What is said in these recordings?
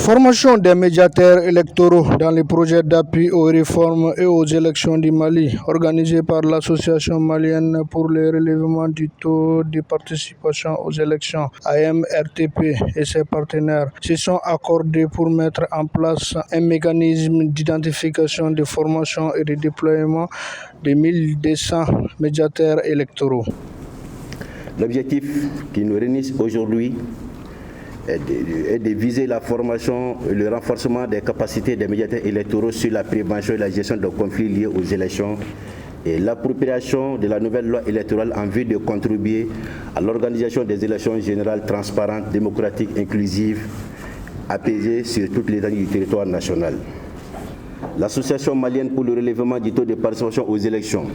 Formation des médiateurs électoraux dans les projets d'appui aux réformes et aux élections du Mali, organisé par l'Association malienne pour le relèvement du taux de participation aux élections, AMRTP, et ses partenaires, se sont accordés pour mettre en place un mécanisme d'identification, de formation et de déploiement de 1200 médiateurs électoraux. L'objectif qui nous réunit aujourd'hui est de viser la formation et le renforcement des capacités des médiateurs électoraux sur la prévention et la gestion de conflits liés aux élections et l'appropriation de la nouvelle loi électorale en vue de contribuer à l'organisation des élections générales transparentes, démocratiques, inclusives, apaisées sur toute l'étendue du territoire national. L'Association malienne pour le relèvement du taux de participation aux élections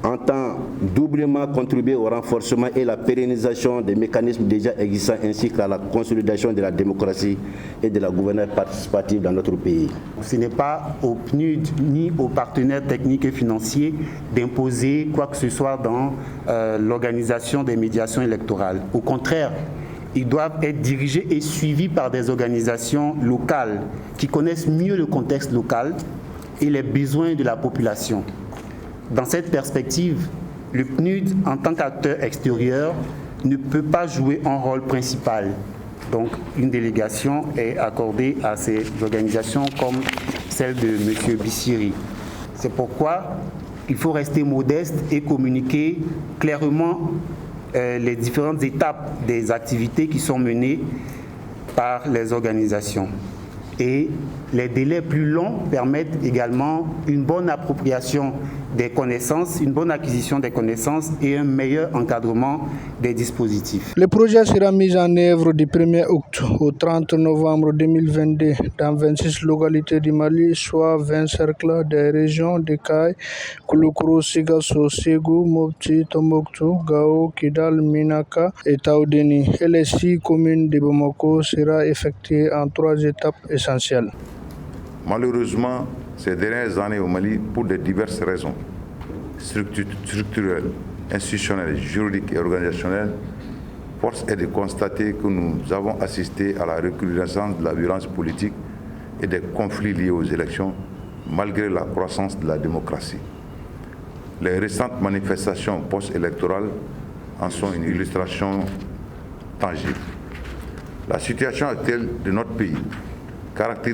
entend doublement contribuer au renforcement et la pérennisation des mécanismes déjà existants ainsi qu'à la consolidation de la démocratie et de la gouvernance participative dans notre pays. Ce n'est pas au PNUD ni aux partenaires techniques et financiers d'imposer quoi que ce soit dans l'organisation des médiations électorales. Au contraire, ils doivent être dirigés et suivis par des organisations locales qui connaissent mieux le contexte local et les besoins de la population. Dans cette perspective, le PNUD, en tant qu'acteur extérieur, ne peut pas jouer un rôle principal. Donc, une délégation est accordée à ces organisations comme celle de M. Bissiri. C'est pourquoi il faut rester modeste et communiquer clairement les différentes étapes des activités qui sont menées par les organisations. Et les délais plus longs permettent également une bonne appropriation des connaissances, une bonne acquisition des connaissances et un meilleur encadrement des dispositifs. Le projet sera mis en œuvre du 1er août au 30 novembre 2022 dans 26 localités du Mali, soit 20 cercles des régions de Kay, Kouloukro, Sigasso, Ségou, Mopti, Tombouctou, Gao, Kidal, Minaka et Taoudeni. Et les 6 communes de Bamako sera effectué en 3 étapes essentielles. Malheureusement, ces dernières années au Mali, pour de diverses raisons structurelles, institutionnelles, juridiques et organisationnelles, force est de constater que nous avons assisté à la recrudescence de la violence politique et des conflits liés aux élections, malgré la croissance de la démocratie. Les récentes manifestations post-électorales en sont une illustration tangible. La situation actuelle de notre pays, caractérisée